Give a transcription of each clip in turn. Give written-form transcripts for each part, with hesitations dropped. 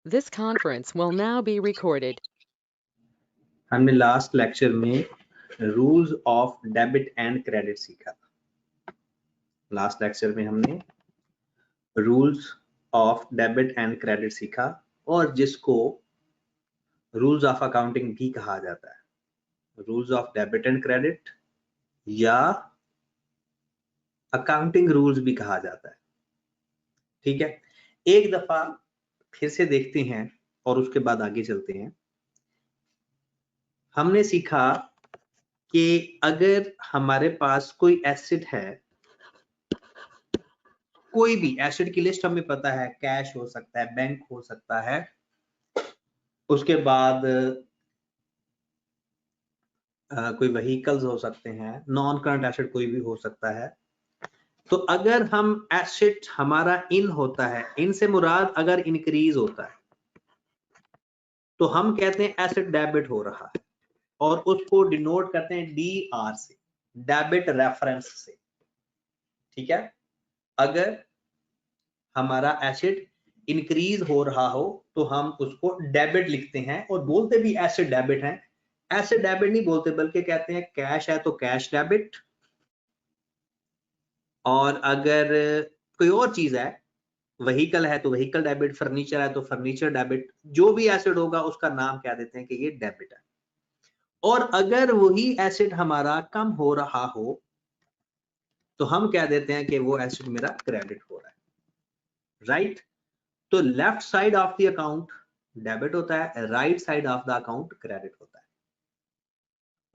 This conference will now be recorded. हमने last lecture में rules of debit and credit सीखा। Last lecture में हमने rules of debit and credit सीखा और जिसको रूल्स ऑफ अकाउंटिंग भी कहा जाता है। Rules of debit and credit या अकाउंटिंग रूल्स भी कहा जाता है। ठीक है, एक दफा फिर से देखते हैं और उसके बाद आगे चलते हैं। हमने सीखा कि अगर हमारे पास कोई एसेट है, कोई भी एसेट की लिस्ट हमें पता है, कैश हो सकता है, बैंक हो सकता है, उसके बाद कोई व्हीकल्स हो सकते हैं, नॉन करंट एसेट कोई भी हो सकता है। तो अगर हम एसेट हमारा इन होता है, इन से मुराद अगर इंक्रीज होता है तो हम कहते हैं एसेट डेबिट हो रहा है और उसको डिनोट करते हैं DR से, डेबिट रेफरेंस से। ठीक है, अगर हमारा एसेट इंक्रीज हो रहा हो तो हम उसको डेबिट लिखते हैं और बोलते भी एसेट डेबिट है। एसेट डेबिट नहीं बोलते बल्कि कहते हैं कैश है तो कैश डेबिट, और अगर कोई और चीज है, व्हीकल है तो व्हीकल डेबिट, फर्नीचर है तो फर्नीचर डेबिट, जो भी एसेट होगा उसका नाम क्या देते हैं कि ये डेबिट है। और अगर वही एसेट हमारा कम हो रहा हो तो हम क्या देते हैं कि वो एसेट मेरा क्रेडिट हो रहा है। राइट, तो left side of the account debit होता है, right side of the account credit होता है।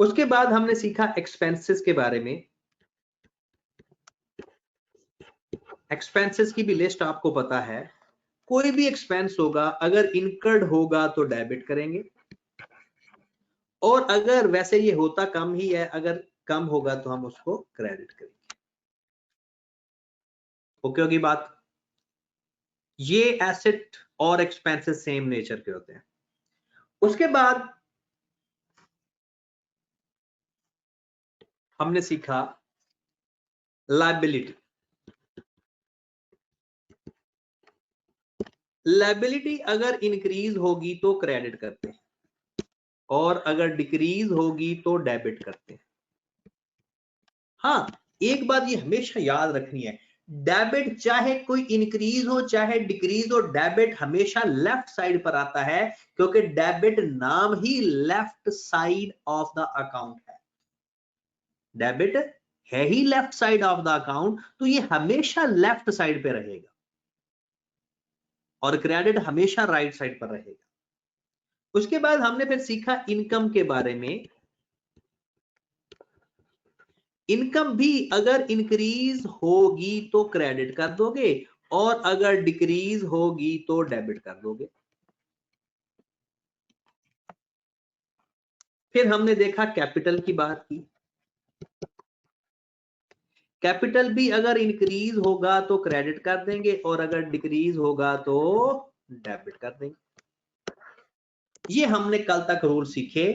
उसके बाद हमने सीखा एक्सपेंसेस के बारे में। एक्सपेंसेस की भी लिस्ट आपको पता है। कोई भी एक्सपेंस होगा अगर इनकर्ड होगा तो डेबिट करेंगे, और अगर वैसे ये होता कम ही है, अगर कम होगा तो हम उसको क्रेडिट करेंगे। ओके होगी बात? ये एसेट और एक्सपेंसेस सेम नेचर के होते हैं। उसके बाद हमने सीखा लायबिलिटी। लायबिलिटी अगर इंक्रीज होगी तो क्रेडिट करते हैं और अगर डिक्रीज होगी तो डेबिट करते हैं। हाँ, एक बात ये हमेशा याद रखनी है, डेबिट चाहे कोई इंक्रीज हो चाहे डिक्रीज हो, डेबिट हमेशा लेफ्ट साइड पर आता है, क्योंकि डेबिट नाम ही left side of the account है। डेबिट है ही left side of the account, तो ये हमेशा लेफ्ट साइड पे रहेगा और क्रेडिट हमेशा राइट साइड पर रहेगा। उसके बाद हमने फिर सीखा इनकम के बारे में। इनकम भी अगर इंक्रीज होगी तो क्रेडिट कर दोगे और अगर डिक्रीज होगी तो डेबिट कर दोगे। फिर हमने देखा कैपिटल की बात की। कैपिटल भी अगर इंक्रीज होगा तो क्रेडिट कर देंगे और अगर डिक्रीज होगा तो डेबिट कर देंगे। ये हमने कल तक रूल सीखे,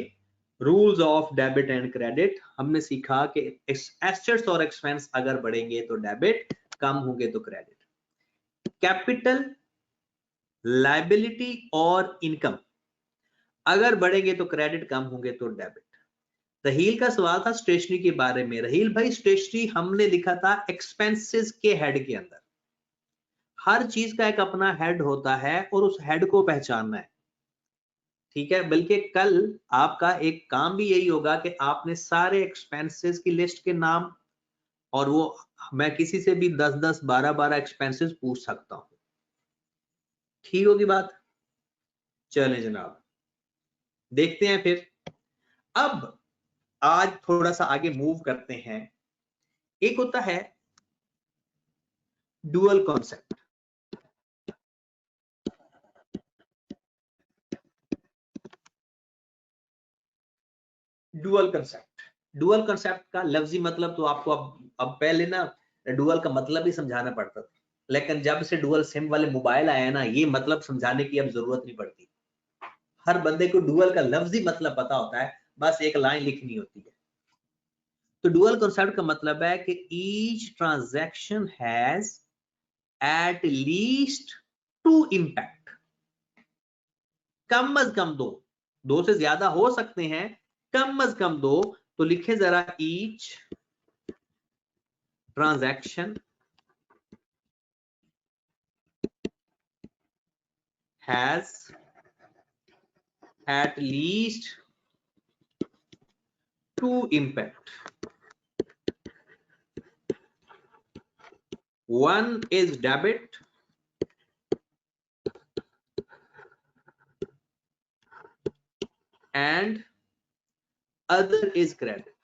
rules of debit and credit. हमने सीखा कि एसेट्स और एक्सपेंस अगर बढ़ेंगे तो डेबिट, कम होंगे तो क्रेडिट। कैपिटल, लायबिलिटी और इनकम अगर बढ़ेंगे तो क्रेडिट, कम होंगे तो डेबिट। रहील का सवाल था स्टेशनरी के बारे में। रहील भाई, स्टेशनरी हमने लिखा था एक्सपेंसेस के हेड के अंदर। हर चीज का एक अपना हेड होता है और उस हेड को पहचानना है। ठीक है, बल्कि कल आपका एक काम भी यही होगा कि आपने सारे एक्सपेंसेस की लिस्ट के नाम, और वो मैं किसी से भी 10-10, 12-12 एक्सपेंसेस पूछ सकता हूं। ठीक होगी बात? चलें जनाब, देखते हैं फिर। अब आज थोड़ा सा आगे मूव करते हैं। एक होता है dual concept. Dual concept, dual concept का लफ्जी मतलब तो आपको अब पहले ना डुअल का मतलब ही समझाना पड़ता था, लेकिन जब से डुअल सिम वाले मोबाइल आया ना, ये मतलब समझाने की अब जरूरत नहीं पड़ती। हर बंदे को डुअल का लफ्जी मतलब पता होता है, बस एक लाइन लिखनी होती है। तो डुअल कंसेप्ट का मतलब है कि each transaction has at least two impact. कम अज कम दो से ज्यादा हो सकते हैं, कम अज कम दो, तो लिखे जरा each transaction has at least 2 impact. One is debit and other is credit.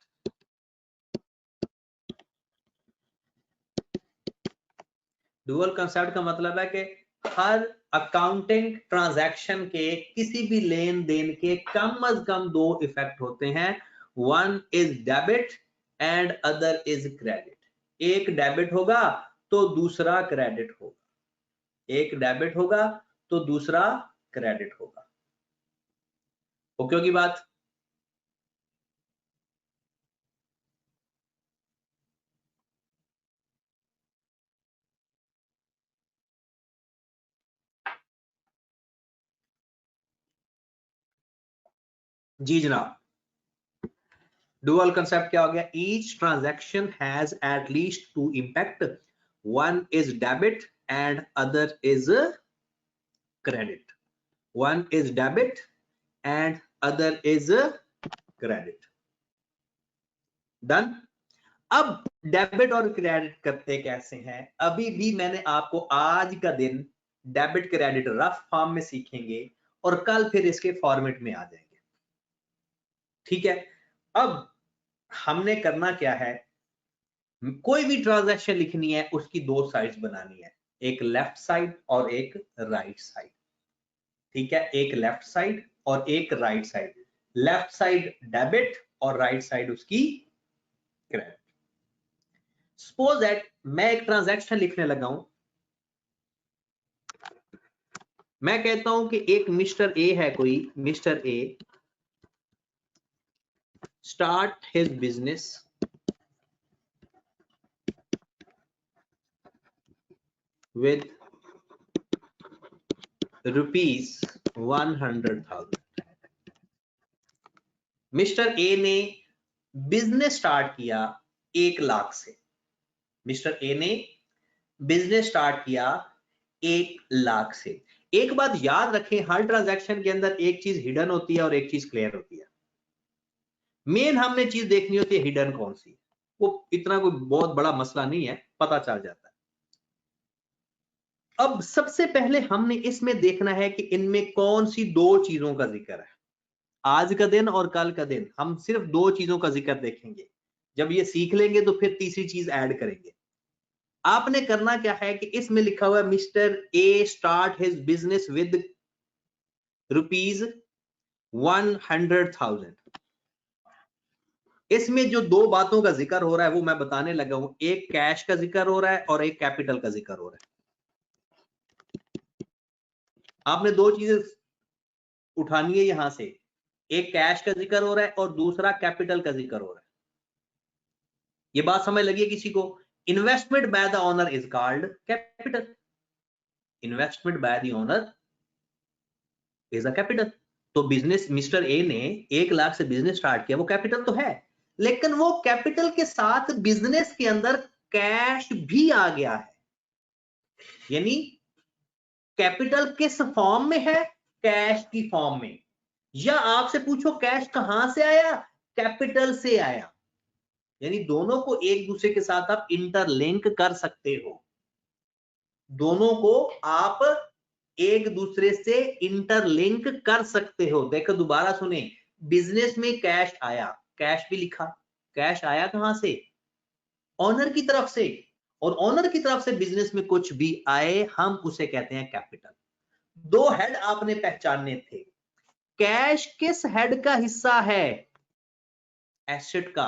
Dual concept का मतलब है कि हर अकाउंटिंग ट्रांजैक्शन के किसी भी लेन देन के कम अज कम दो इफेक्ट होते हैं। One is debit and other is credit. एक डेबिट होगा तो दूसरा क्रेडिट होगा, एक डेबिट होगा तो दूसरा क्रेडिट होगा। ओके होगी बात? जी जनाब, डुअल कंसेप्ट क्या हो गया? Each transaction has at least two impact, one is debit and other is credit. One is debit and other is credit. Done. अब डेबिट और क्रेडिट करते कैसे हैं? अभी भी मैंने आपको आज का दिन डेबिट क्रेडिट रफ फॉर्म में सीखेंगे और कल फिर इसके फॉर्मेट में आ जाएंगे। ठीक है, अब हमने करना क्या है, कोई भी ट्रांजैक्शन लिखनी है उसकी दो साइड्स बनानी है, एक लेफ्ट साइड और एक राइट साइड। ठीक है, एक लेफ्ट साइड और एक right side. Left side debit और राइट साइड उसकी क्रेडिट। सपोज दैट मैं एक ट्रांजैक्शन लिखने लगा हूं, मैं कहता हूं कि एक मिस्टर ए है, कोई mister A start his business with rupees 100,000। Mister A ने बिजनेस स्टार्ट किया 1 लाख से। मिस्टर ए ने बिजनेस स्टार्ट किया 1 लाख से। एक बात याद रखें, हर ट्रांजैक्शन के अंदर एक चीज हिडन होती है और एक चीज क्लियर होती है। मेन हमने चीज देखनी होती है हिडन कौन सी, वो इतना कोई बहुत बड़ा मसला नहीं है, पता चल जाता है। अब सबसे पहले हमने इसमें देखना है कि इनमें कौन सी दो चीजों का जिक्र है। आज का दिन और कल का दिन हम सिर्फ दो चीजों का जिक्र देखेंगे। जब ये सीख लेंगे तो फिर तीसरी चीज ऐड करेंगे। आपने करना क्या है कि इसमें लिखा हुआ है mister A start his business with rupees 100,000। इसमें जो दो बातों का जिक्र हो रहा है वो मैं बताने लगा हूं, एक कैश का जिक्र हो रहा है और एक कैपिटल का जिक्र हो रहा है। आपने दो चीजें उठानी है यहां से, एक कैश का जिक्र हो रहा है और दूसरा कैपिटल का जिक्र हो रहा है। ये बात समझ लगी है किसी को? Investment by the owner is called capital. Investment by the owner is a capital. तो बिजनेस मिस्टर ए ने 1 लाख से बिजनेस स्टार्ट किया, वो कैपिटल तो है, लेकिन वो कैपिटल के साथ बिजनेस के अंदर कैश भी आ गया है। यानी कैपिटल किस फॉर्म में है? कैश की फॉर्म में। या आपसे पूछो कैश कहां से आया? कैपिटल से आया। यानी दोनों को एक दूसरे के साथ आप इंटरलिंक कर सकते हो, दोनों को आप एक दूसरे से इंटरलिंक कर सकते हो। देखो दोबारा सुने, बिजनेस में कैश आया, कैश भी लिखा, कैश आया कहां से? ऑनर की तरफ से। और ऑनर की तरफ से बिजनेस में कुछ भी आए हम उसे कहते हैं कैपिटल। दो हेड आपने पहचानने थे। कैश किस हेड का हिस्सा है? एसेट का।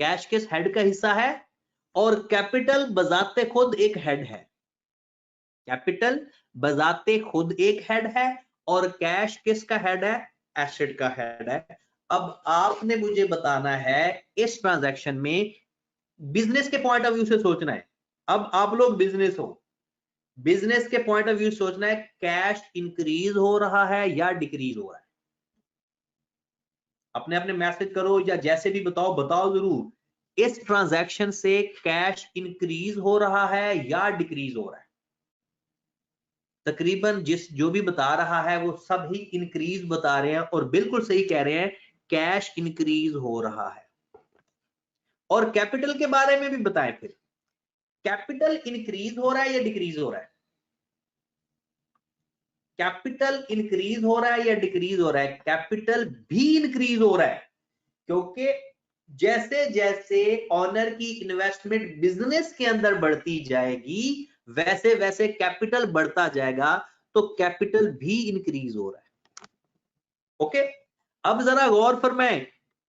कैश किस हेड का हिस्सा है? और कैपिटल बजाते खुद एक हेड है। कैपिटल बजाते खुद एक हेड है और कैश किसका हेड है? एसेट का हेड है। अब आपने मुझे बताना है इस ट्रांजैक्शन में बिजनेस के पॉइंट ऑफ व्यू से सोचना है। अब आप लोग बिजनेस हो, बिजनेस के पॉइंट ऑफ व्यू सोचना है कैश इंक्रीज हो रहा है या डिक्रीज हो रहा है। अपने अपने मैसेज करो या जैसे भी बताओ, बताओ जरूर इस ट्रांजैक्शन से कैश इंक्रीज हो रहा है या डिक्रीज हो रहा है। तकरीबन जो भी बता रहा है वो सब ही इंक्रीज बता रहे हैं और बिल्कुल सही कह रहे हैं, कैश इंक्रीज हो रहा है। और कैपिटल के बारे में भी बताएं फिर, कैपिटल इंक्रीज हो रहा है या डिक्रीज हो रहा है? कैपिटल इंक्रीज हो रहा है या डिक्रीज हो रहा है? कैपिटल भी इंक्रीज हो रहा है, क्योंकि जैसे जैसे ऑनर की इन्वेस्टमेंट बिजनेस के अंदर बढ़ती जाएगी वैसे वैसे कैपिटल बढ़ता जाएगा, तो कैपिटल भी इंक्रीज हो रहा है। ओके, अब जरा गौर फरमाएं,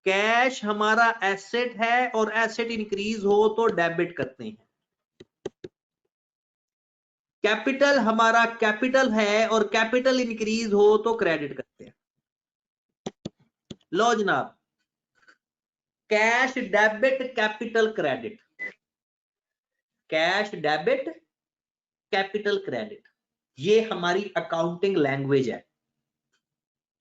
कैश हमारा एसेट है और एसेट इंक्रीज हो तो डेबिट करते हैं। कैपिटल हमारा कैपिटल है और कैपिटल इंक्रीज हो तो क्रेडिट करते हैं। लो जनाब, cash debit capital credit, cash debit capital credit, ये हमारी अकाउंटिंग लैंग्वेज है।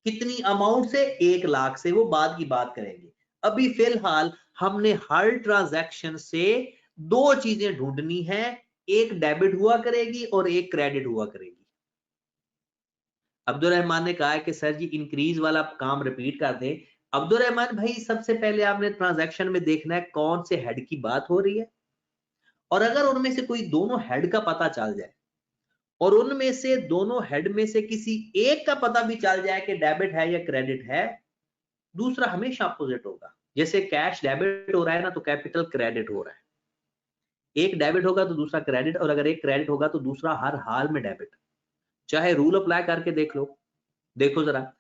कितनी अमाउंट से? 1 लाख से, वो बाद की बात करेंगे। अभी फिलहाल हमने हर ट्रांजैक्शन से दो चीजें ढूंढनी है, एक डेबिट हुआ करेगी और एक क्रेडिट हुआ करेगी। अब्दुल रहमान ने कहा है कि सर जी इंक्रीज वाला काम रिपीट कर दें। अब्दुल रहमान भाई, सबसे पहले आपने ट्रांजैक्शन में देखना है कौन से हेड की बात हो रही है, और अगर उनमें से कोई दोनों हेड का पता चल जाए और उनमें से दोनों हेड में से किसी एक का पता भी चल जाए कि डेबिट है या क्रेडिट है, दूसरा हमेशा अपोजिट होगा। जैसे कैश डेबिट हो रहा है ना, तो कैपिटल क्रेडिट हो रहा है। एक डेबिट होगा तो दूसरा क्रेडिट, और अगर एक क्रेडिट होगा तो दूसरा हर हाल में डेबिट। चाहे रूल अप्लाई करके देख लो। देखो जरा,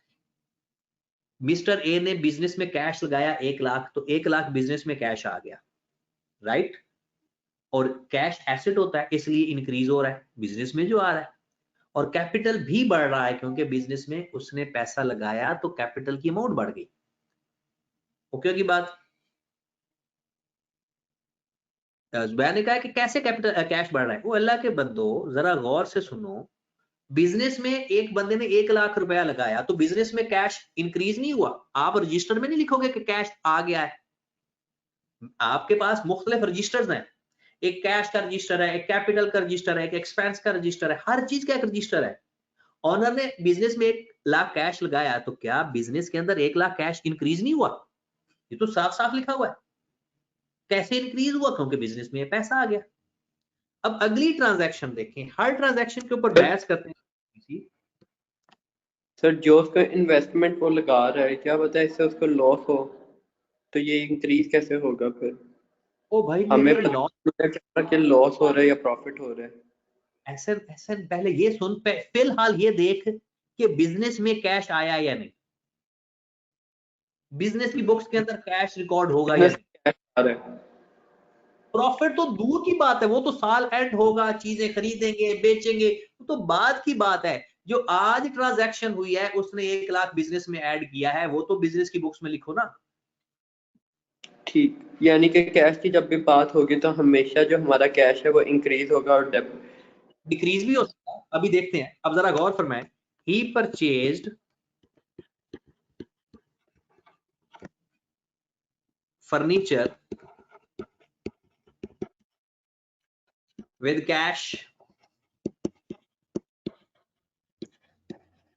मिस्टर ए ने बिजनेस में कैश लगाया 1 लाख, तो 1 लाख बिजनेस में कैश आ गया, राइट? और कैश एसेट होता है इसलिए इंक्रीज हो रहा है बिजनेस में जो आ रहा है, और कैपिटल भी बढ़ रहा है क्योंकि बिजनेस में उसने पैसा लगाया तो कैपिटल की अमाउंट बढ़ गई। ओके की बात? जुबैर ने कहा कि कैसे कैपिटल कैश बढ़ रहा है? वो अल्लाह के बंदो जरा गौर से सुनो, बिजनेस में एक बंदे ने 1 लाख रुपया लगाया तो बिजनेस में कैश इंक्रीज नहीं हुआ। आप रजिस्टर में नहीं लिखोगे कि कैश आ गया है। आपके पास मुख्तलिफ रजिस्टर्स हैं, एक कैश का रजिस्टर है, एक कैपिटल का रजिस्टर है, एक एक्सपेंस का रजिस्टर है, हर चीज का एक रजिस्टर है। ऑनर ने बिजनेस में 1 लाख कैश लगाया तो क्या बिजनेस के अंदर 1 लाख कैश इंक्रीज नहीं हुआ? ये तो साफ साफ लिखा हुआ है। कैसे इंक्रीज हुआ? क्योंकि बिजनेस में पैसा आ गया। अब अगली ट्रांजैक्शन देखें, हर ट्रांजैक्शन के ऊपर बहस करते हैं। सर जो उसका इन्वेस्टमेंट वो लगा रहा है, क्या पता है इससे उसको लॉस हो, तो ये इंक्रीज कैसे होगा फिर? ओ भाई हमें मेरे लॉस, कि लॉस हो रहा है या प्रॉफिट हो रहा है। ऐसे ऐसे पहले ये सुन, फिलहाल ये देख कि बिजनेस में कैश आया या नहीं, बिजनेस की बुक्स के अंदर कैश रिकॉर्ड होगा या नहीं। कैश आ रहा है। प्रॉफिट तो दूर की बात है, वो तो साल एंड होगा, चीजें खरीदेंगे बेचेंगे, वो तो बाद की बात है। जो आज ट्रांजैक्शन हुई है उसने 1 लाख बिजनेस में ऐड किया है, वो तो बिजनेस की बुक्स में लिखो ना। ठीक, यानी कि कैश की जब भी बात होगी तो हमेशा जो हमारा कैश है वो इंक्रीज होगा और डिक्रीज भी हो सकता है, अभी देखते हैं। अब जरा गौर फरमाएं, ही परचेज्ड फर्नीचर विद कैश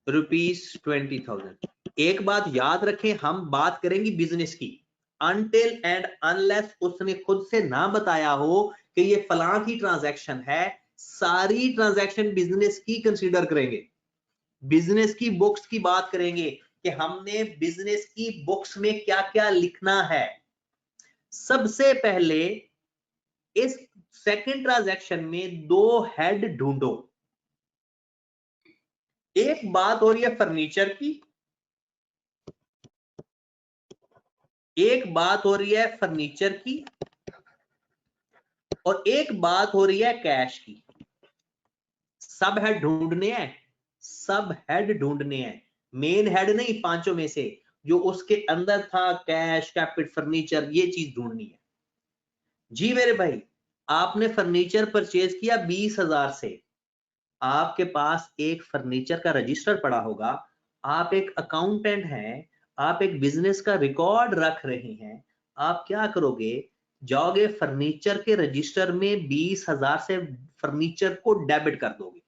₹20,000। एक बात याद रखें, हम बात करेंगे बिजनेस की, अनटिल एंड अनलेस उसने खुद से ना बताया हो कि ये फलां की ट्रांजैक्शन है। सारी ट्रांजैक्शन बिजनेस की कंसीडर करेंगे, बिजनेस की बुक्स की बात करेंगे कि हमने बिजनेस की बुक्स में क्या क्या लिखना है। सबसे पहले इस सेकंड ट्रांजैक्शन में 2 हेड ढूंढो। एक बात हो रही है फर्नीचर की, एक बात हो रही है फर्नीचर की, और एक बात हो रही है कैश की। सब हेड ढूंढने हैं, सब हेड ढूंढने हैं, मेन हेड नहीं, पांचों में से जो उसके अंदर था, कैश कैपिटल फर्नीचर, ये चीज ढूंढनी है। जी मेरे भाई, आपने फर्नीचर परचेज किया 20,000 से, आपके पास एक फर्नीचर का रजिस्टर पड़ा होगा, आप एक अकाउंटेंट हैं, आप एक बिजनेस का रिकॉर्ड रख रहे हैं, आप क्या करोगे, जाओगे फर्नीचर के रजिस्टर में 20,000 से फर्नीचर को डेबिट कर दोगे।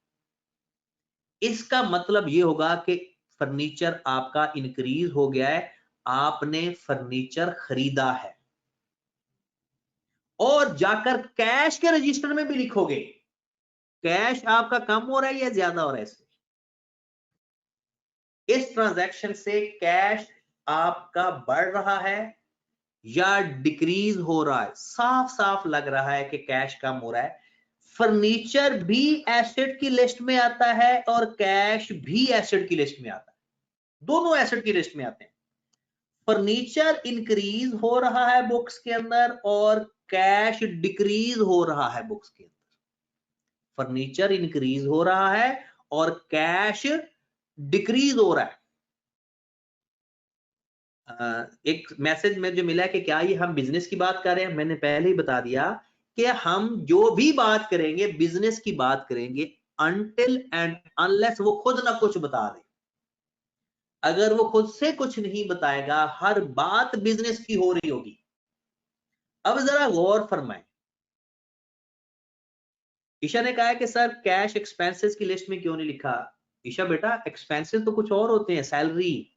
इसका मतलब ये होगा कि फर्नीचर आपका इंक्रीज हो गया है, आपने फर्नीचर खरीदा है। और जाकर कैश के रजिस्टर में भी लिखोगे, कैश आपका कम हो रहा है या ज्यादा हो रहा है। इस ट्रांजैक्शन से कैश आपका बढ़ रहा है या डिक्रीज हो रहा है। साफ साफ लग रहा है कि कैश कम हो रहा है। फर्नीचर भी एसेट की लिस्ट में आता है और कैश भी एसेट की लिस्ट में आता है, दोनों एसेट की लिस्ट में आते हैं। फर्नीचर इंक्रीज हो रहा है बुक्स के अंदर और कैश डिक्रीज हो रहा है बुक्स के अंदर। फर्नीचर इंक्रीज हो रहा है और कैश डिक्रीज हो रहा है। एक मैसेज में जो मिला है कि क्या ये हम बिजनेस की बात कर रहे हैं। मैंने पहले ही बता दिया कि हम जो भी बात करेंगे बिजनेस की बात करेंगे अनटिल एंड अनलेस वो खुद ना कुछ बता दे। अगर वो खुद से कुछ नहीं बताएगा, हर बात बिजनेस की हो रही होगी। अब जरा गौर फरमाएं, ईशा ने कहा है कि सर कैश एक्सपेंसेस की लिस्ट में क्यों नहीं लिखा। ईशा बेटा, एक्सपेंसेस तो कुछ और होते हैं, सैलरी,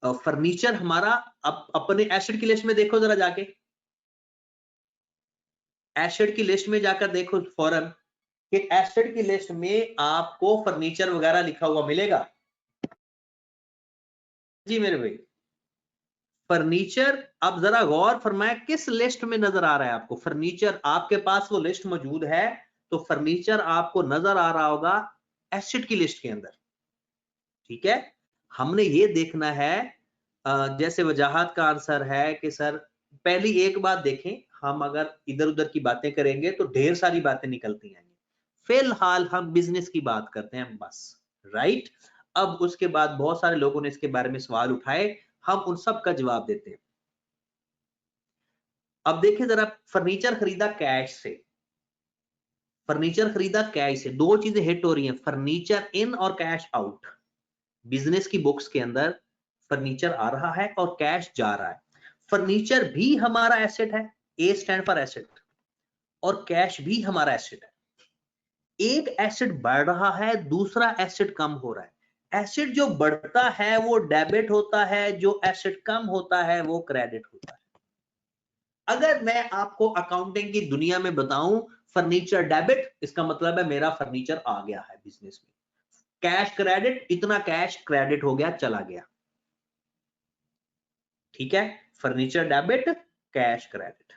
फर्नीचर हमारा अपने एसेट की लिस्ट में देखो जरा जाके, एसेट की लिस्ट में जाकर देखो फौरन कि एसेट की लिस्ट में आपको फर्नीचर वगैरह लिखा हुआ मिलेगा। जी मेरे भाई, फर्नीचर, अब जरा गौर फरमाए किस लिस्ट में नजर आ रहा है आपको फर्नीचर। आपके पास वो लिस्ट मौजूद है तो फर्नीचर आपको नजर आ रहा होगा एसेट की लिस्ट के अंदर। ठीक है, हमने ये देखना है, जैसे वजाहत का आंसर है कि सर पहली एक बात देखें, हम अगर इधर उधर की बातें करेंगे तो ढेर सारी बातें निकलती आएंगी। फिलहाल हम बिजनेस की बात करते हैं बस, राइट। अब उसके बाद बहुत सारे लोगों ने इसके बारे में सवाल उठाए, हम उन सब का जवाब देते हैं। अब देखिए जरा, फर्नीचर खरीदा कैश से, फर्नीचर खरीदा कैश से, दो चीजें हिट हो रही हैं, फर्नीचर इन और कैश आउट। बिजनेस की बुक्स के अंदर फर्नीचर आ रहा है और कैश जा रहा है। फर्नीचर भी हमारा एसेट है, ए स्टैंड फॉर एसेट, और कैश भी हमारा एसेट है। एक एसेट बढ़ रहा है, दूसरा एसेट कम हो रहा है। एसेट जो बढ़ता है वो डेबिट होता है, जो एसेट कम होता है वो क्रेडिट होता है। अगर मैं आपको अकाउंटिंग की दुनिया में बताऊं फर्नीचर डेबिट, इसका मतलब है मेरा फर्नीचर आ गया है बिजनेस में। कैश क्रेडिट, इतना कैश क्रेडिट हो गया, चला गया। ठीक है, फर्नीचर डेबिट, कैश क्रेडिट।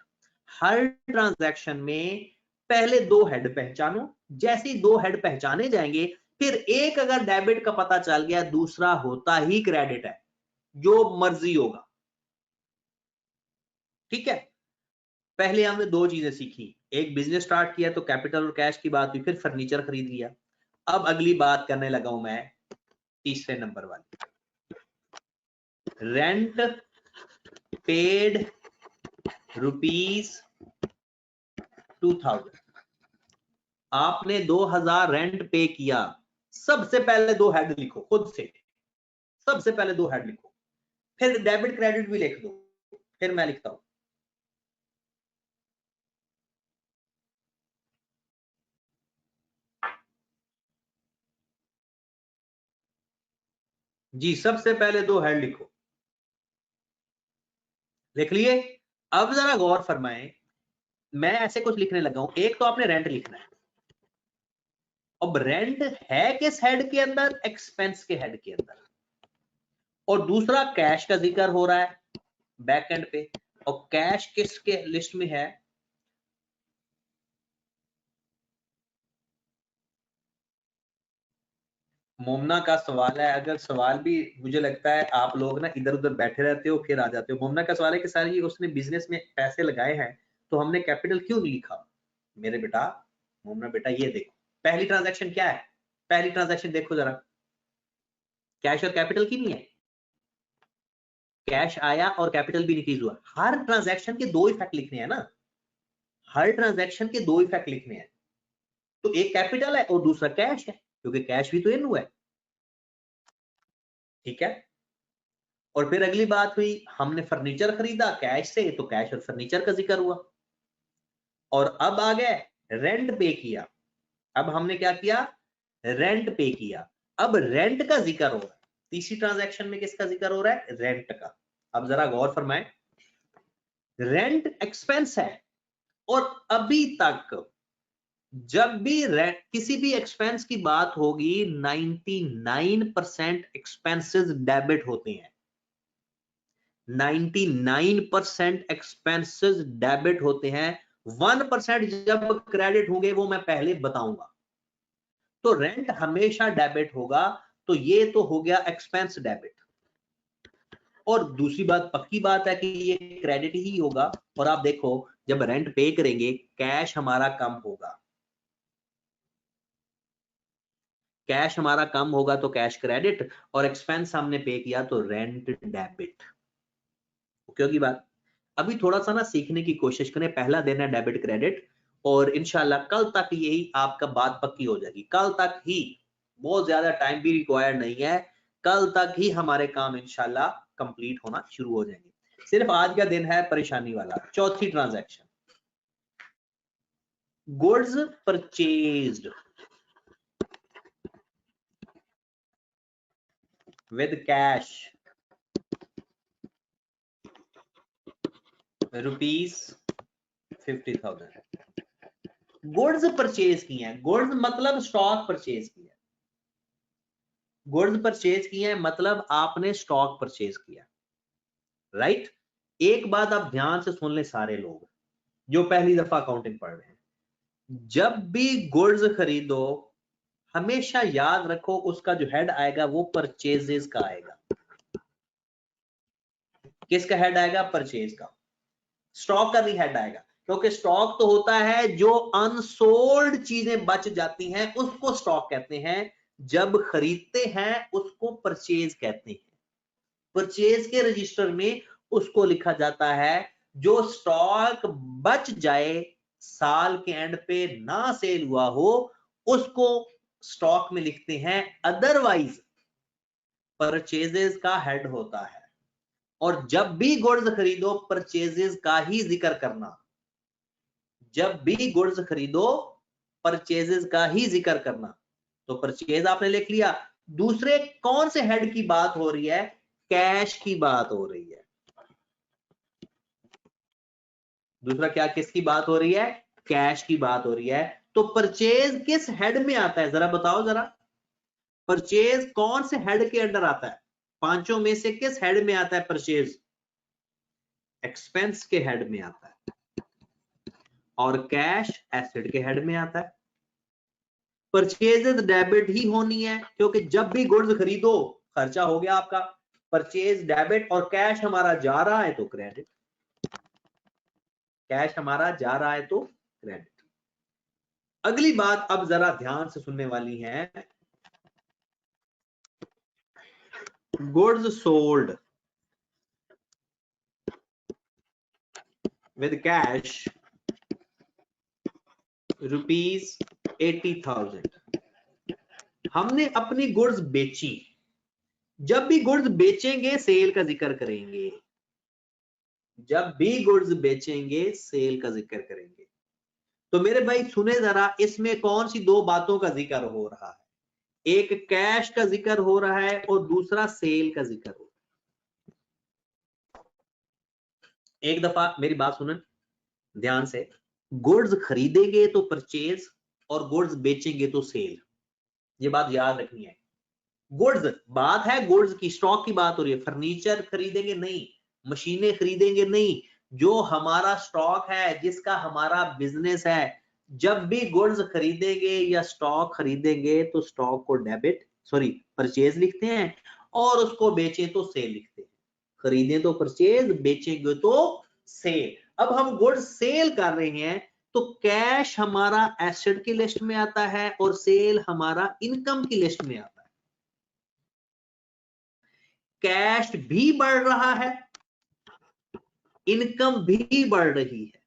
हर ट्रांजैक्शन में पहले दो हेड पहचानो, जैसे ही दो हेड पहचाने जाएंगे फिर एक अगर डेबिट का पता चल गया, दूसरा होता ही क्रेडिट है, जो मर्जी होगा। ठीक है, पहले हमने दो चीजें सीखी, एक बिजनेस स्टार्ट किया तो कैपिटल और कैश की बात हुई, फिर फर्नीचर खरीद लिया। अब अगली बात करने लगा हूं मैं तीसरे नंबर वाली, रेंट पेड ₹2000। आपने 2000 रेंट पे किया। सबसे पहले दो हेड लिखो खुद से, सबसे पहले दो हेड लिखो, फिर डेबिट क्रेडिट भी लिख दो, फिर मैं लिखता हूं। जी, सबसे पहले दो हेड लिखो, लिख लिए। अब जरा गौर फरमाएं, मैं ऐसे कुछ लिखने लगा हूं, एक तो आपने रेंट लिखना है। अब रेंट है किस हेड के अंदर, एक्सपेंस के हेड के अंदर, और दूसरा कैश का जिक्र हो रहा है बैक एंड पे, और कैश किसके लिस्ट में है, मोमना का सवाल है। अगर सवाल भी मुझे लगता है आप लोग ना इधर उधर बैठे रहते हो फिर आ जाते हो। मोमना का सवाल है कि सर ये उसने बिजनेस में पैसे लगाए हैं तो हमने कैपिटल क्यों नहीं लिखा। मेरे बेटा, मोमना बेटा, ये देखो पहली ट्रांजैक्शन क्या है, पहली ट्रांजैक्शन देखो जरा, कैश और कैपिटल की नहीं है, कैश आया और कैपिटल भी इंक्रीज हुआ। हर ट्रांजैक्शन के दो इफेक्ट लिखने हैं ना, हर ट्रांजैक्शन के दो इफेक्ट लिखने हैं। तो एक कैपिटल है और दूसरा कैश है, क्योंकि कैश भी तो इन हुआ है, ठीक है। और फिर अगली बात हुई, हमने फर्नीचर खरीदा कैश से, तो कैश और फर्नीचर का जिक्र हुआ। और अब आ गए रेंट पे किया, अब हमने क्या किया, रेंट पे किया। अब रेंट का जिक्र हो रहा है, तीसरी ट्रांजैक्शन में किसका जिक्र हो रहा है, रेंट का। अब जरा गौर फरमाएं, रेंट एक्सपेंस है, और अभी तक जब भी किसी भी एक्सपेंस की बात होगी 99% एक्सपेंसेस डेबिट होते हैं, 99% एक्सपेंसेस डेबिट होते हैं, 1% जब क्रेडिट होंगे वो मैं पहले बताऊंगा। तो रेंट हमेशा डेबिट होगा, तो ये तो हो गया एक्सपेंस डेबिट। और दूसरी बात पक्की बात है कि ये क्रेडिट ही होगा। और आप देखो जब रेंट पे करेंगे कैश हमारा कम होगा, कैश हमारा कम होगा तो कैश क्रेडिट, और एक्सपेंस हमने पे किया तो रेंट डेबिट। क्योंकि बात अभी थोड़ा सा ना सीखने की कोशिश करें, पहला दिन है डेबिट क्रेडिट, और इंशाल्लाह कल तक यही आपका बात पक्की हो जाएगी। कल तक ही, बहुत ज्यादा टाइम भी रिक्वायर्ड नहीं है, कल तक ही हमारे काम इंशाल्लाह कंप्लीट होना शुरू हो जाएंगे। सिर्फ आज का दिन है परेशानी वाला। चौथी transaction, goods purchased with cash ₹50,000। Goods purchase किए हैं, गुड्स मतलब स्टॉक परचेज किया, गुड्स परचेज किए हैं मतलब आपने स्टॉक परचेज किया, राइट। एक बात आप ध्यान से सुन ले सारे लोग जो पहली दफा अकाउंटिंग पढ़ रहे हैं, जब भी गुड्स खरीदो हमेशा याद रखो उसका जो हेड आएगा वो परचेजेस का आएगा। किसका हेड आएगा, परचेज का। स्टॉक का नहीं हेड आएगा, क्योंकि स्टॉक तो होता है जो अनसोल्ड चीजें बच जाती हैं उसको स्टॉक कहते हैं, जब खरीदते हैं उसको परचेज कहते हैं। परचेज के रजिस्टर में उसको लिखा जाता है, जो स्टॉक बच जाए साल के एंड पे ना सेल हुआ हो उसको स्टॉक में लिखते हैं, अदरवाइज परचेजेस का हेड होता है। और जब भी गुड्स खरीदो परचेजेस का ही जिक्र करना, जब भी गुड्स खरीदो परचेजेस का ही जिक्र करना। तो परचेज आपने लिख लिया। दूसरे कौन से हेड की बात हो रही है, कैश की बात हो रही है। दूसरा क्या, किसकी बात हो रही है, कैश की बात हो रही है। तो परचेज किस हेड में आता है जरा बताओ जरा, परचेज कौन से हेड के अंडर आता है, पांचों में से किस हेड में आता है परचेज, एक्सपेंस के हेड में आता है, और कैश एसेट के हेड में आता है। परचेज डेबिट ही होनी है, क्योंकि जब भी गुड्स खरीदो खर्चा हो गया आपका, परचेज डेबिट, और कैश हमारा जा रहा है तो क्रेडिट, कैश हमारा जा रहा है तो क्रेडिट। अगली बात अब जरा ध्यान से सुनने वाली है, गुड्स सोल्ड विद कैश ₹80,000। हमने अपनी गुड्स बेची, जब भी गुड्स बेचेंगे सेल का जिक्र करेंगे, जब भी गुड्स बेचेंगे सेल का जिक्र करेंगे। तो मेरे भाई सुने जरा, इसमें कौन सी दो बातों का जिक्र हो रहा है, एक कैश का जिक्र हो रहा है और दूसरा सेल का जिक्र हो रहा है। एक दफा मेरी बात सुनन ध्यान से, गुड्स खरीदेंगे तो परचेज और गुड्स बेचेंगे तो सेल, ये बात याद रखनी है। गुड्स बात है, गुड्स की स्टॉक की बात हो रही है, फर्नीचर खरीदेंगे नहीं, मशीनें खरीदेंगे नहीं, जो हमारा स्टॉक है जिसका हमारा बिजनेस है, जब भी गुड्स खरीदेंगे या स्टॉक खरीदेंगे तो स्टॉक को डेबिट सॉरी परचेज लिखते हैं, और उसको बेचे तो सेल लिखते हैं। खरीदें तो परचेज, बेचेंगे तो सेल। अब हम गुड्स सेल कर रहे हैं तो कैश हमारा एसेट की लिस्ट में आता है और सेल हमारा इनकम की लिस्ट में आता है। कैश भी बढ़ रहा है, इनकम भी बढ़ रही है,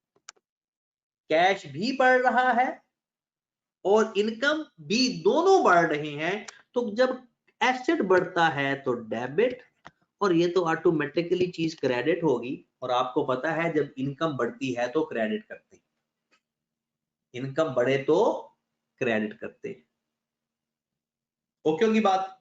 कैश भी बढ़ रहा है और इनकम भी दोनों बढ़ रहे हैं, तो जब एसेट बढ़ता है तो डेबिट, और ये तो ऑटोमेटिकली चीज क्रेडिट होगी। और आपको पता है जब इनकम बढ़ती है तो क्रेडिट करते हैं, इनकम बढ़े तो क्रेडिट करते हैं। ओके होगी बात।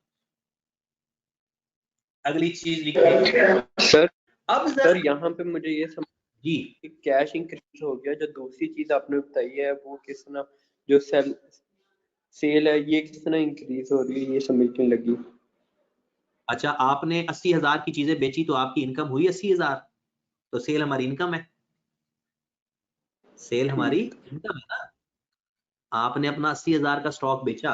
अगली चीज लिखिए सर। अब सर यहाँ पे मुझे ये समझ जी कि कैश इंक्रीज हो गया, जो दूसरी चीज आपने बताई है वो किस तरह, जो सेल है ये किस तरह इंक्रीज हो रही है, ये समझ नहीं लगी। अच्छा, आपने 80,000 की चीजें बेची तो आपकी इनकम हुई 80,000, तो सेल हमारी इनकम है, सेल हमारी इनकम है ना। आपने अपना 80,000 का स्टॉक बेचा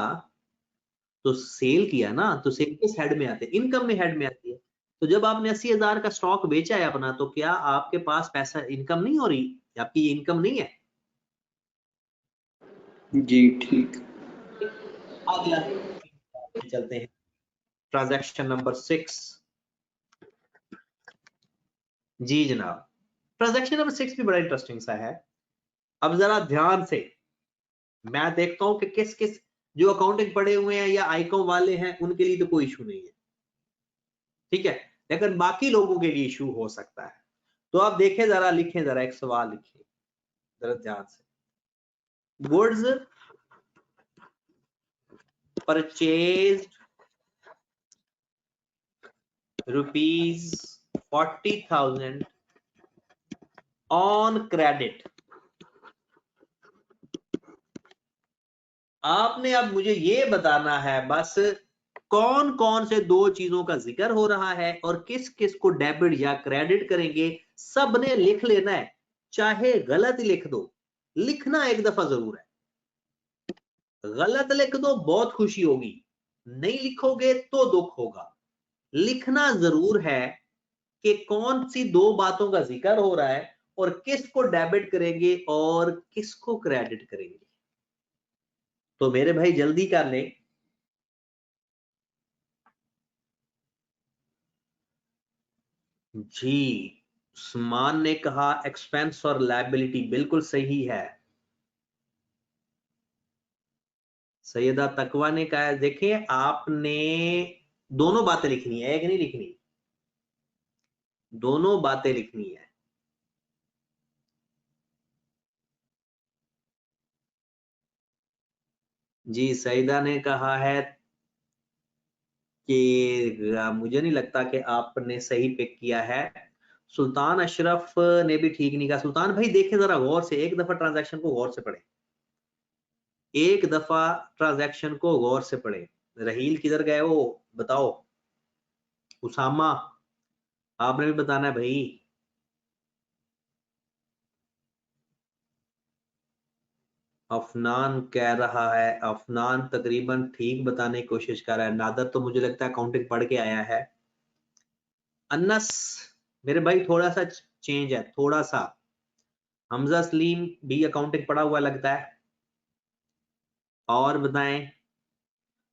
तो सेल किया ना, तो सेल किस हेड में आते हैं? इनकम में हेड में आती है। तो जब आपने 80,000 का स्टॉक बेचा है अपना, तो क्या आपके पास पैसा इनकम नहीं हो रही? आपकी इनकम नहीं है? जी ठीक। अगला चलते हैं, ट्रांजैक्शन नंबर 6। जी जनाब, ट्रांजैक्शन नंबर 6 भी बड़ा इंटरेस्टिंग सा है। अब जरा ध्यान से मैं देखता हूं कि किस किस जो अकाउंटिंग पढ़े हुए हैं या आईकॉम वाले हैं उनके लिए तो कोई इशू नहीं है, ठीक है, लेकिन बाकी लोगों के लिए इशू हो सकता है। तो आप देखें जरा, लिखें जरा, एक सवाल लिखिए जरा ध्यान से। Goods purchased ₹40,000 on credit. आपने अब मुझे ये बताना है बस कौन कौन से दो चीजों का जिक्र हो रहा है और किस किस को डेबिट या क्रेडिट करेंगे, सबने लिख लेना है। चाहे गलत लिख दो, लिखना एक दफा जरूर है। गलत लिख दो बहुत खुशी होगी, नहीं लिखोगे तो दुख होगा। लिखना जरूर है कि कौन सी दो बातों का जिक्र हो रहा है और किसको डेबिट करेंगे और किसको क्रेडिट करेंगे। तो मेरे भाई जल्दी कर ले। जी, उस्मान ने कहा एक्सपेंस और लायबिलिटी, बिल्कुल सही है। सैयदा तकवा ने कहा, देखिए आपने दोनों बातें लिखनी है, एक नहीं लिखनी, दोनों बातें लिखनी है। जी, सईदा ने कहा है कि मुझे नहीं लगता कि आपने सही पिक किया है। सुल्तान अशरफ ने भी ठीक नहीं कहा। सुल्तान भाई देखें जरा गौर से, एक दफा ट्रांजैक्शन को गौर से पढ़े, एक दफा ट्रांजैक्शन को गौर से पढ़े। रहील किधर गए वो बताओ? उसामा, आपने भी बताना है भाई। अफनान कह रहा है, अफनान तकरीबन ठीक बताने की कोशिश कर रहा है। नादर तो मुझे लगता है अकाउंटिंग पढ़ के आया है। अन्नस मेरे भाई थोड़ा सा चेंज है, थोड़ा सा। हमजा सलीम भी अकाउंटिंग पढ़ा हुआ लगता है। और बताएं,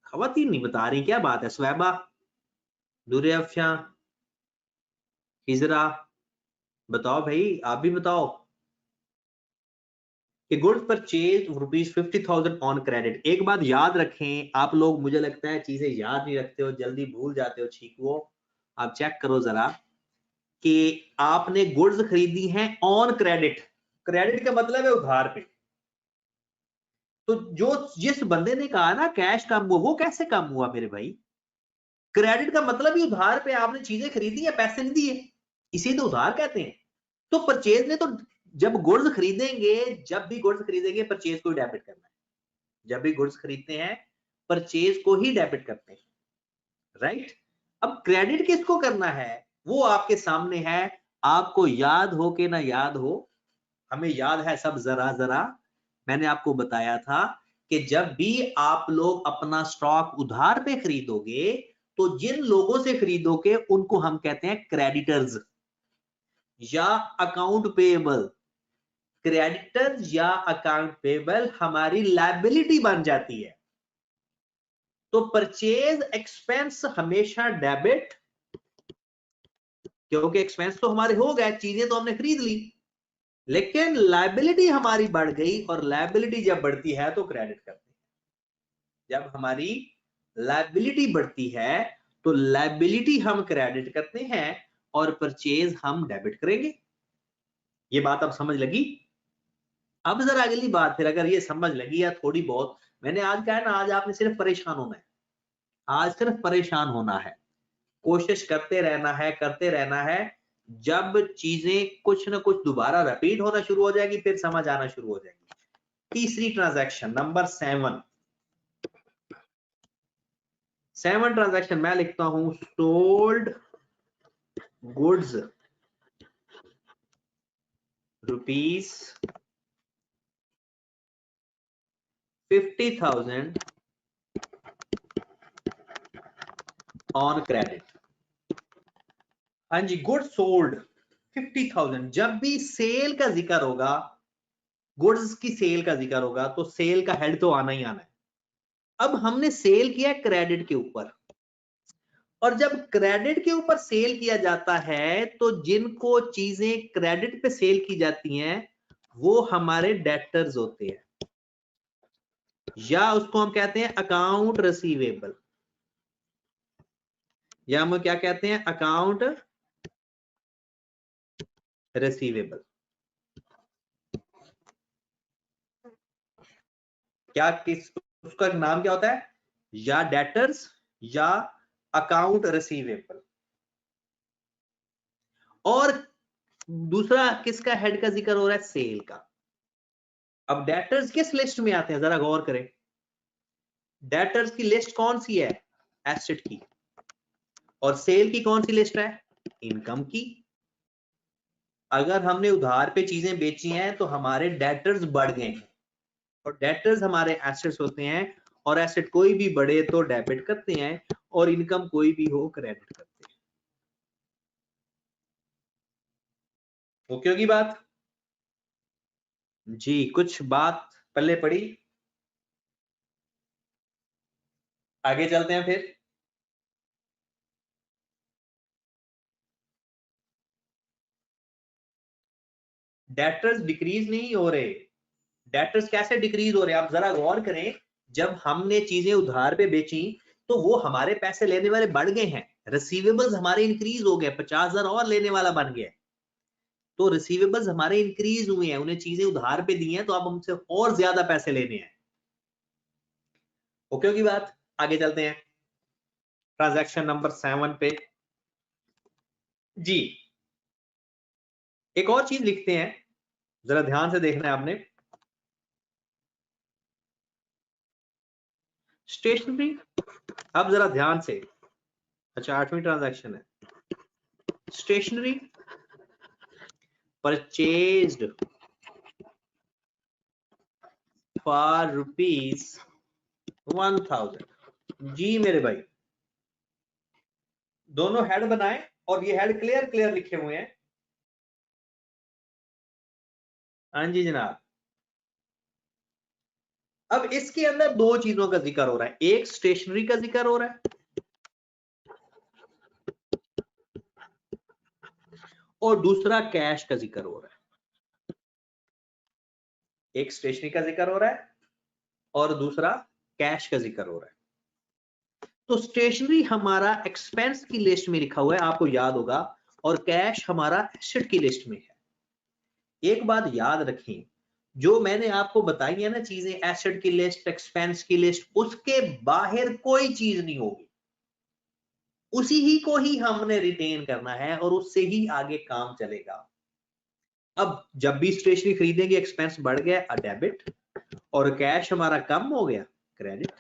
खवातीन नहीं बता रही, क्या बात है? स्वैबा, दुरे अफशा, हिजरा, बताओ भाई, आप भी बताओ कि गुड्स परचेज ₹50,000 ऑन क्रेडिट। एक बात याद रखें, आप लोग मुझे लगता है चीजें याद नहीं रखते हो, जल्दी भूल जाते हो। चीकू, आप चेक करो जरा कि आपने गुड्स खरीदी हैं ऑन क्रेडिट। क्रेडिट का मतलब है उधार पे। तो जो जिस बंदे ने कहा ना कैश कम हुआ, वो कैसे कम हुआ मेरे भाई? क्रेडिट का मतलब ही उधार पे आपने चीजें खरीदी है, पैसे नहीं दिए, इसे तो उधार कहते हैं। तो परचेज ने तो जब गुड्स खरीदेंगे, जब भी गुड्स खरीदेंगे परचेज को ही डेबिट करना है। जब भी गुड्स खरीदते हैं परचेज को ही डेबिट करते हैं, राइट? अब क्रेडिट किसको करना है वो आपके सामने है। आपको याद हो कि ना याद हो, हमें याद है सब जरा जरा। मैंने आपको बताया था कि जब भी आप लोग अपना स्टॉक उधार पे खरीदोगे तो जिन लोगों से खरीदोगे उनको हम कहते हैं क्रेडिटर्स या अकाउंट पेएबल। क्रेडिटर्स या अकाउंट पेएबल हमारी लायबिलिटी बन जाती है। तो परचेज एक्सपेंस हमेशा डेबिट, क्योंकि एक्सपेंस तो हमारे हो गए, चीजें तो हमने खरीद ली, लेकिन लायबिलिटी हमारी बढ़ गई, और लायबिलिटी जब बढ़ती है तो क्रेडिट करते हैं। जब हमारी लायबिलिटी बढ़ती है तो लायबिलिटी हम क्रेडिट करते हैं और परचेज हम डेबिट करेंगे। ये बात अब समझ लगी? अब जरा अगली बात, फिर अगर ये समझ लगी या थोड़ी बहुत, मैंने आज कहा है ना, आज आपने सिर्फ परेशान होना है, आज सिर्फ परेशान होना है, कोशिश करते रहना है। जब चीजें कुछ ना कुछ दोबारा रिपीट होना शुरू हो जाएगी फिर समझ आना शुरू हो जाएगी। तीसरी ट्रांजैक्शन नंबर 7 ट्रांजैक्शन मैं लिखता हूं sold goods rupees 50,000 on credit. हाँ जी, गुड्स सोल्ड 50,000। जब भी सेल का जिक्र होगा, गुड्स की सेल का जिक्र होगा, तो सेल का हेड तो आना ही आना है। अब हमने सेल किया क्रेडिट के ऊपर, और जब क्रेडिट के ऊपर सेल किया जाता है तो जिनको चीजें क्रेडिट पे सेल की जाती हैं वो हमारे डेटर्स होते हैं, या उसको हम कहते हैं अकाउंट रिसीवेबल, या हम क्या कहते हैं, अकाउंट रिसीवेबल। क्या किस उसका नाम क्या होता है, या डेटर्स या अकाउंट रिसीवेबल। और दूसरा किसका हेड का जिक्र हो रहा है, सेल का। अब डेटर्स किस लिस्ट में आते हैं, जरा गौर करें। डेटर्स की लिस्ट कौन सी है, एसेट की, और सेल की कौन सी लिस्ट है, इनकम की। अगर हमने उधार पे चीजें बेची हैं तो हमारे डेटर्स बढ़ गए हैं, और डेटर्स हमारे एसेट्स होते हैं, और एसेट कोई भी बढ़े तो डेबिट करते हैं, और इनकम कोई भी हो क्रेडिट करते हैं। ओके होगी बात जी? कुछ बात पल्ले पड़ी? आगे चलते हैं फिर। डेटर्स डिक्रीज नहीं हो रहे। डेटर्स कैसे डिक्रीज हो रहे हैं, आप जरा गौर करें। जब हमने चीजें उधार पे बेची तो वो हमारे पैसे लेने वाले बढ़ गए हैं, रिसीवेबल्स हमारे इंक्रीज हो गए, 50,000 और लेने वाला बन गया। तो रिसीवेबल्स हमारे इंक्रीज हुए हैं, उन्हें चीजें उधार पे दी हैं तो अब हमसे और ज्यादा पैसे लेने हैं। ओके होगी बात? आगे चलते हैं ट्रांजैक्शन नंबर 7 पे जी। एक और चीज लिखते हैं, जरा ध्यान से देखना है आपने। स्टेशनरी, अब जरा ध्यान से, अच्छा 8वीं ट्रांजैक्शन है। Stationery purchased for ₹1,000। जी मेरे भाई, दोनों हेड बनाए और ये हेड क्लियर लिखे हुए हैं। हाँ जी जनाब। अब इसके अंदर दो चीजों का जिक्र हो रहा है, एक स्टेशनरी का जिक्र हो रहा है और दूसरा कैश का जिक्र हो रहा है। एक स्टेशनरी का जिक्र हो रहा है और दूसरा कैश का जिक्र हो रहा है। तो स्टेशनरी हमारा एक्सपेंस की लिस्ट में लिखा हुआ है, आपको याद होगा, और कैश हमारा एसेट की लिस्ट में है। एक बात याद रखें, जो मैंने आपको बताई है ना चीजें, एसेट की लिस्ट, एक्सपेंस की लिस्ट, उसके बाहर कोई चीज नहीं होगी, उसी ही को ही हमने रिटेन करना है और उससे ही आगे काम चलेगा। अब जब भी स्टेशनरी खरीदेंगे एक्सपेंस बढ़ गया डेबिट, और कैश हमारा कम हो गया क्रेडिट,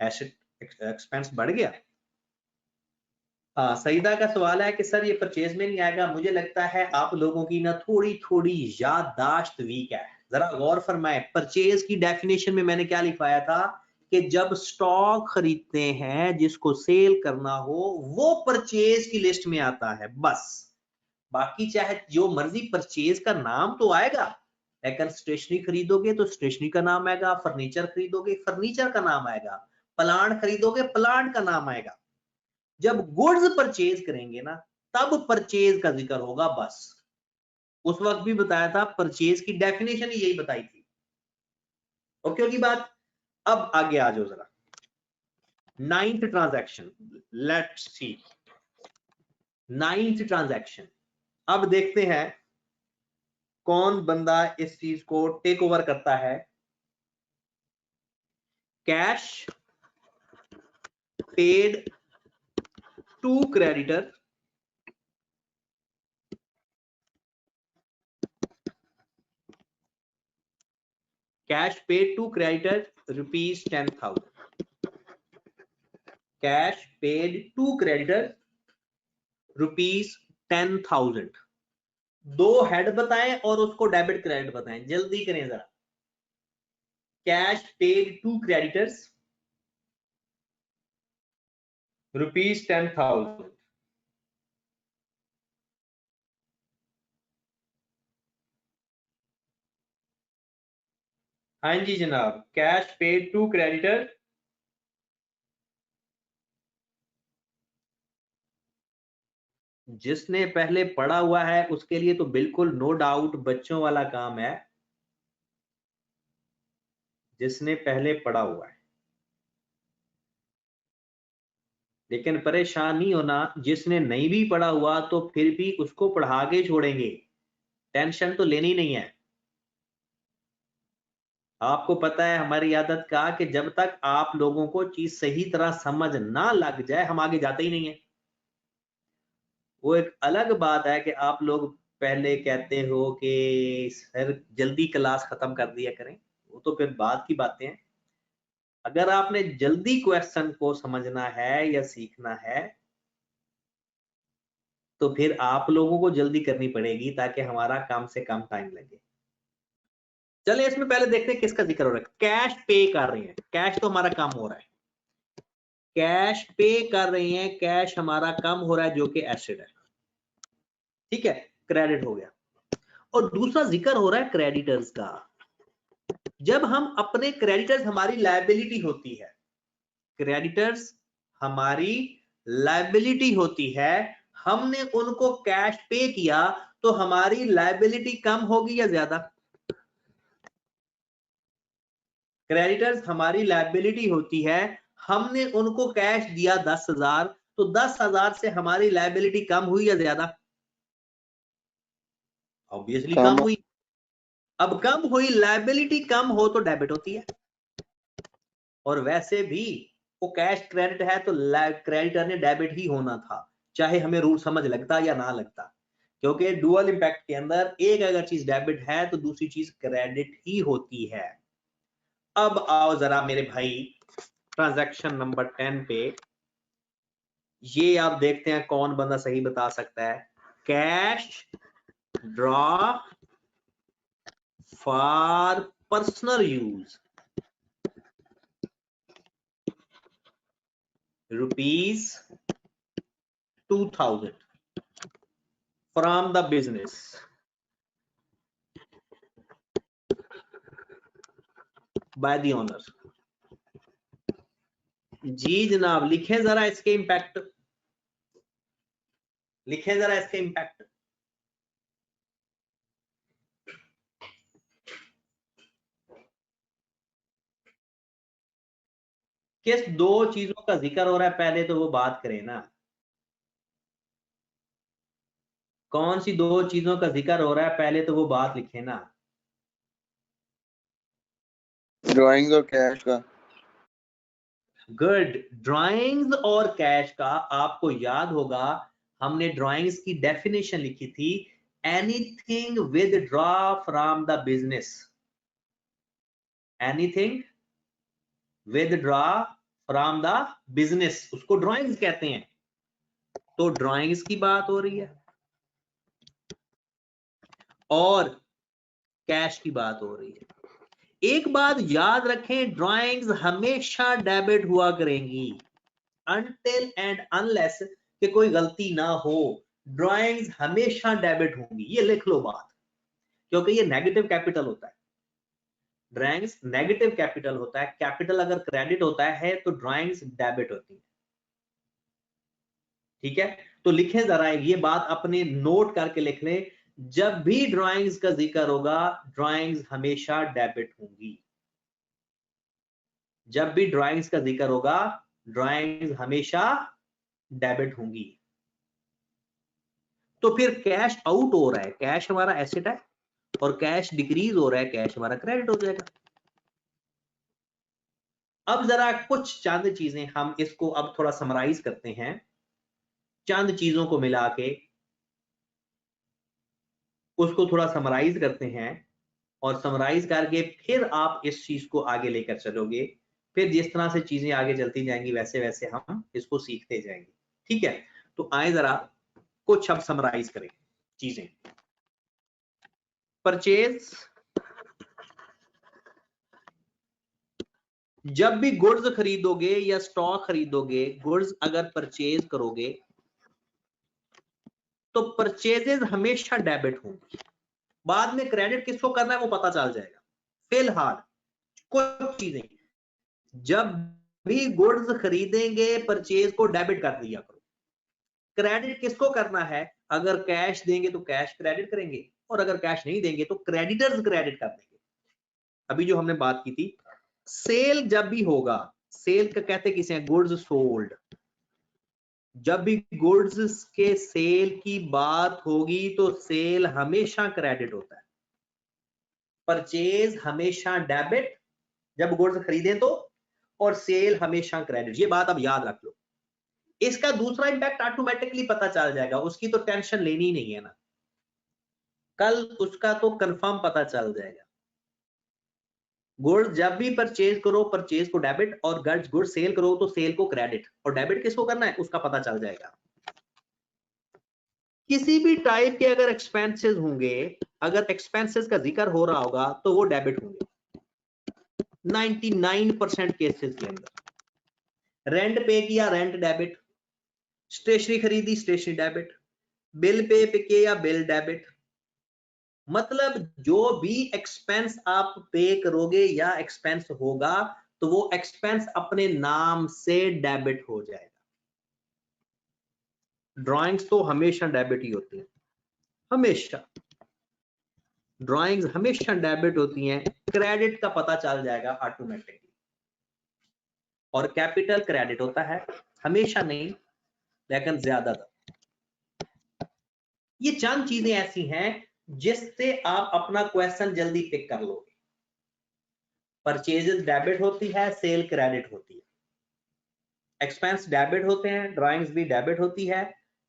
एसेट एक्सपेंस बढ़ गया। सईदा का सवाल है कि सर ये परचेज में नहीं आएगा। मुझे लगता है आप लोगों की ना थोड़ी थोड़ी याददाश्त वीक है, जरा गौर फरमाए। परचेज की डेफिनेशन में मैंने क्या लिखवाया था कि जब स्टॉक खरीदते हैं जिसको सेल करना हो वो परचेज की लिस्ट में आता है, बस। बाकी चाहे जो मर्जी परचेज का नाम तो आएगा, लेकिन स्टेशनरी खरीदोगे तो स्टेशनरी का नाम आएगा, फर्नीचर खरीदोगे फर्नीचर का नाम आएगा, प्लांट खरीदोगे प्लांट का नाम आएगा। जब गुड्स परचेज करेंगे ना तब परचेज का जिक्र होगा, बस। उस वक्त भी बताया था, परचेज की डेफिनेशन ही यही बताई थी। ओके होगी बात? अब आगे आ जाओ जरा, 9th transaction, let's see 9th transaction. अब देखते हैं कौन बंदा इस चीज को टेक ओवर करता है। Cash paid to creditor cash paid to creditor rupees 10,000। Cash paid to creditor rupees 10,000। दो हेड बताएं और उसको डेबिट क्रेडिट बताएं, जल्दी करें जरा। Cash paid to creditors rupees 10,000। हाँ जी जनाब, कैश पेड टू क्रेडिटर जिसने पहले पढ़ा हुआ है उसके लिए तो बिल्कुल नो डाउट बच्चों वाला काम है, जिसने पहले पढ़ा हुआ है। लेकिन परेशान नहीं होना, जिसने नहीं भी पढ़ा हुआ तो फिर भी उसको पढ़ा के छोड़ेंगे, टेंशन तो लेनी नहीं है। आपको पता है हमारी आदत का कि जब तक आप लोगों को चीज सही तरह समझ ना लग जाए हम आगे जाते ही नहीं है। वो एक अलग बात है कि आप लोग पहले कहते हो कि सर जल्दी क्लास खत्म कर दिया करें, वो तो फिर बाद की बातें हैं। अगर आपने जल्दी क्वेश्चन को समझना है या सीखना है तो फिर आप लोगों को जल्दी करनी पड़ेगी ताकि हमारा कम से कम टाइम लगे। चलिए इसमें पहले देखते हैं किसका जिक्र हो रहा है। कैश पे कर रहे हैं, कैश तो हमारा कम हो रहा है, कैश पे कर रहे हैं, कैश हमारा कम हो रहा है जो कि एसेट है, ठीक है, क्रेडिट हो गया। और दूसरा जिक्र हो रहा है क्रेडिटर्स का। जब हम अपने क्रेडिटर्स हमारी लायबिलिटी होती है, क्रेडिटर्स हमारी लायबिलिटी होती है, हमने उनको कैश पे किया तो हमारी लायबिलिटी कम होगी या ज्यादा? क्रेडिटर्स हमारी लायबिलिटी होती है, हमने उनको कैश दिया 10,000 तो 10,000 से हमारी लायबिलिटी कम हुई या ज्यादा? ऑब्वियसली कम हुई। अब कम हुई, लायबिलिटी कम हो तो डेबिट होती है, और वैसे भी वो कैश क्रेडिट है तो क्रेडिटर ने डेबिट ही होना था, चाहे हमें रूल समझ लगता या ना लगता, क्योंकि डुअल इंपैक्ट के अंदर एक अगर चीज डेबिट है तो दूसरी चीज क्रेडिट ही होती है। अब आओ जरा मेरे भाई ट्रांजैक्शन नंबर 10 पे, ये आप देखते हैं कौन बंदा सही बता सकता है। Cash draw for personal use rupees 2,000 from the business by the owner। जी जनाब, लिखें जरा इसके इंपैक्ट, लिखें जरा इसके इंपैक्ट। किस दो चीजों का जिक्र हो रहा है पहले तो वो बात करें ना, कौन सी दो चीजों का जिक्र हो रहा है पहले तो वो बात लिखे ना। ड्राइंग्स और कैश का। गुड, ड्राइंग्स और कैश का। आपको याद होगा हमने ड्राइंग्स की डेफिनेशन लिखी थी, anything withdraw from the business, anything withdraw from the business, उसको ड्राइंग्स कहते हैं। तो ड्राइंग्स की बात हो रही है और कैश की बात हो रही है। एक बात याद रखें, ड्राइंग्स हमेशा डेबिट हुआ करेंगी अनटिल एंड अनलेस कि कोई गलती ना हो, ड्राइंग्स हमेशा डेबिट होंगी, ये लिख लो बात, क्योंकि ये नेगेटिव कैपिटल होता है। ड्राइंग्स नेगेटिव कैपिटल होता है, कैपिटल अगर क्रेडिट होता है तो ड्राइंग्स डेबिट होती है, ठीक है। तो लिखें जरा, ये बात अपने नोट करके लिख लें, जब भी ड्राइंग्स का जिक्र होगा ड्राइंग्स हमेशा डेबिट होंगी। जब भी ड्राइंग्स का जिक्र होगा ड्राइंग्स हमेशा डेबिट होंगी। तो फिर कैश आउट हो रहा है, कैश हमारा एसेट है और कैश डिक्रीज हो रहा है, कैश हमारा क्रेडिट हो जाएगा। अब जरा कुछ चंद चीजें हम इसको अब थोड़ा समराइज करते हैं, चंद चीजों को मिला के उसको थोड़ा समराइज करते हैं और समराइज करके फिर आप इस चीज को आगे लेकर चलोगे। फिर जिस तरह से चीजें आगे चलती जाएंगी वैसे वैसे हम इसको सीखते जाएंगे। ठीक है, तो आए जरा कुछ अब समराइज करें चीजें। परचेज, जब भी गुड्स खरीदोगे या स्टॉक खरीदोगे, गुड्स अगर परचेज करोगे तो परचेजेस हमेशा डेबिट होंगी। बाद में क्रेडिट किसको करना है वो पता चल जाएगा। फिलहाल कुछ चीजें, जब भी गुड्स खरीदेंगे परचेज को डेबिट कर दिया करो। क्रेडिट किसको करना है, अगर कैश देंगे तो कैश क्रेडिट करेंगे और अगर कैश नहीं देंगे तो क्रेडिटर्स क्रेडिट कर देंगे। अभी जो हमने बात की थी, सेल जब भी होगा, सेल का कहते किसे हैं, गुड्स सोल्ड। जब भी गुड्स के सेल की बात होगी तो सेल हमेशा क्रेडिट होता है, परचेज हमेशा डेबिट जब गुड्स खरीदें तो, और सेल हमेशा क्रेडिट। ये बात अब याद रख लो। इसका दूसरा इंपैक्ट ऑटोमेटिकली पता चल जाएगा, उसकी तो टेंशन लेनी ही नहीं है ना, कल उसका तो कंफर्म पता चल जाएगा। गुड्स जब भी परचेज करो परचेज को डेबिट, और गुड सेल करो तो सेल को क्रेडिट, और डेबिट किसको करना है उसका पता चल जाएगा। किसी भी टाइप के अगर एक्सपेंसेस होंगे, अगर एक्सपेंसेस का जिक्र हो रहा होगा तो वो डेबिट होंगे 99% केसेस के अंदर। रेंट पे किया रेंट डेबिट, स्टेशनरी खरीदी स्टेशनरी डेबिट, बिल पे किया बिल डेबिट। मतलब जो भी एक्सपेंस आप पे करोगे या एक्सपेंस होगा तो वो एक्सपेंस अपने नाम से डेबिट हो जाएगा। ड्राइंग्स तो हमेशा डेबिट ही होती है, हमेशा ड्राइंग्स हमेशा डेबिट होती हैं। क्रेडिट का पता चल जाएगा ऑटोमेटिकली, और कैपिटल क्रेडिट होता है, हमेशा नहीं लेकिन ज्यादातर। ये चंद चीजें ऐसी हैं जिससे आप अपना क्वेश्चन जल्दी पिक कर लोगे। परचेजेस डेबिट होती है, सेल क्रेडिट होती है, एक्सपेंस डेबिट होते हैं, ड्राइंग्स भी डेबिट होती है।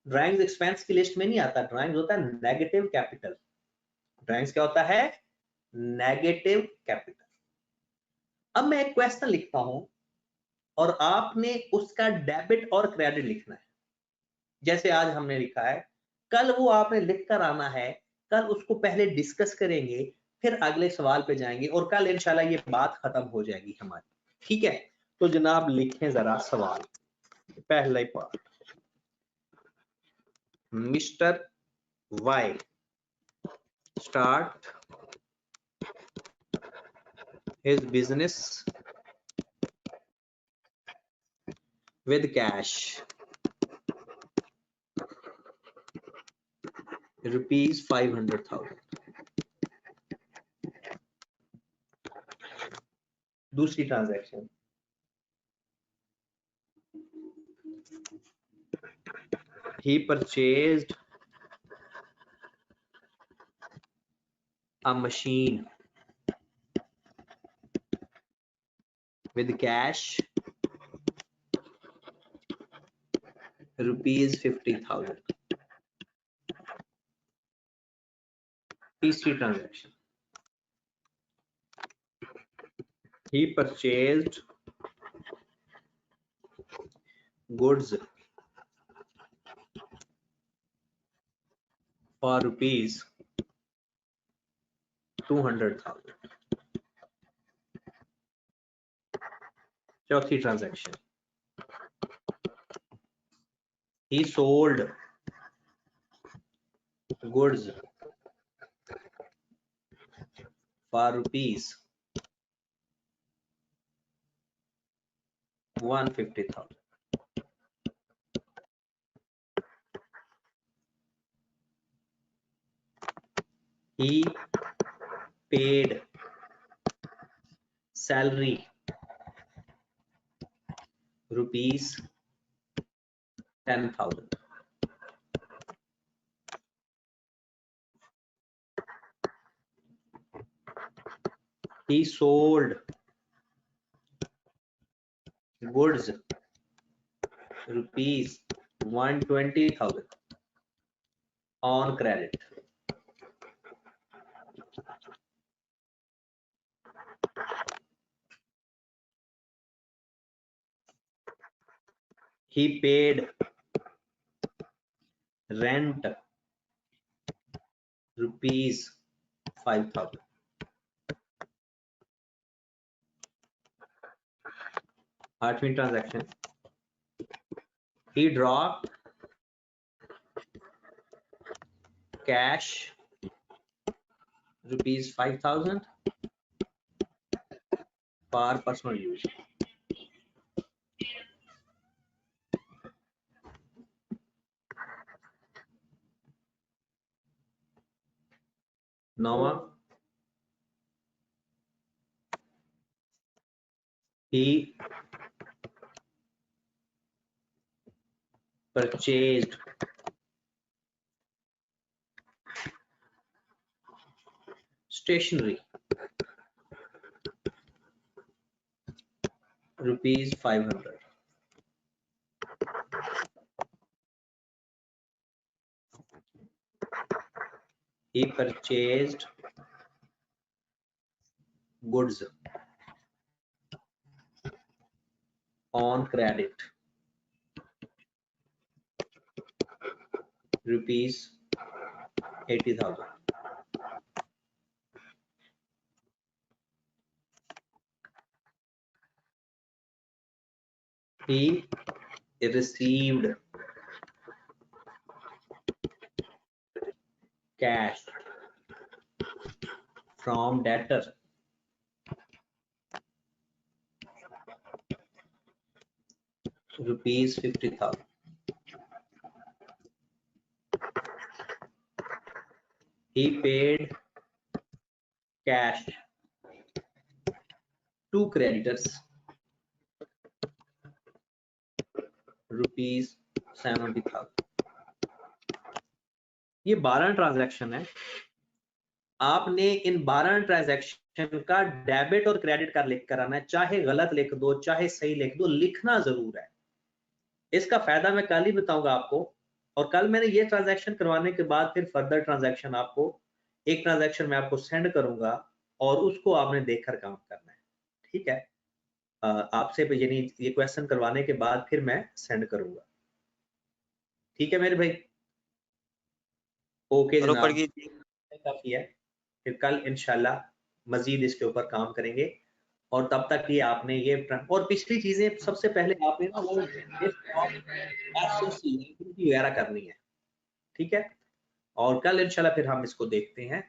ड्राइंग्स एक्सपेंस की लिस्ट में नहीं आता, ड्राइंग्स होता है नेगेटिव कैपिटल। ड्राइंग्स क्या होता है, नेगेटिव कैपिटल। अब मैं एक क्वेश्चन लिखता हूं और आपने उसका डेबिट और क्रेडिट लिखना है। जैसे आज हमने लिखा है, कल वो आपने लिख कर आना है, कल उसको पहले डिस्कस करेंगे फिर अगले सवाल पे जाएंगे और कल इंशाल्लाह ये बात खत्म हो जाएगी हमारी। ठीक है, तो जनाब लिखें जरा सवाल। पहला ही part, mister Y start his business with cash rupees 500,000। दूसरी transaction, he purchased a machine with cash rupees 50,000। तीसरी transaction, he purchased goods for rupees 200,000। चौथी transaction, he sold goods for rupees 150,000। he paid salary rupees 10,000. He sold goods rupees 120,000 on credit. He paid rent rupees 5,000. Artwin transaction. He dropped cash rupees 5,000 for personal use. Nova. He purchased stationery rupees 500. He purchased goods on credit rupees 80,000. He received cash from debtor rupees 50,000. He paid cash to creditors rupees 70,000. ये 12 transaction है। आपने इन 12 transaction का debit और credit का लिख कर आना है, चाहे गलत लिख दो चाहे सही लिख दो, लिखना जरूर है। इसका फायदा मैं कल ही बताऊंगा आपको, और कल मैंने ये ट्रांजैक्शन करवाने के बाद फिर फर्दर ट्रांजैक्शन आपको एक ट्रांजैक्शन मैं आपको सेंड करूंगा और उसको आपने देखकर काम करना है, ठीक है। आपसे यानी ये क्वेश्चन करवाने के बाद फिर मैं सेंड करूंगा, ठीक है मेरे भाई। ओके जनाब, काफी है। फिर कल इंशाल्लाह मजीद इसके ऊपर काम करेंगे, और तब तक ये आपने ये और पिछली चीजें सबसे पहले आपने ना वो वगैरह करनी है, ठीक है। और कल इंशाल्लाह फिर हम इसको देखते हैं।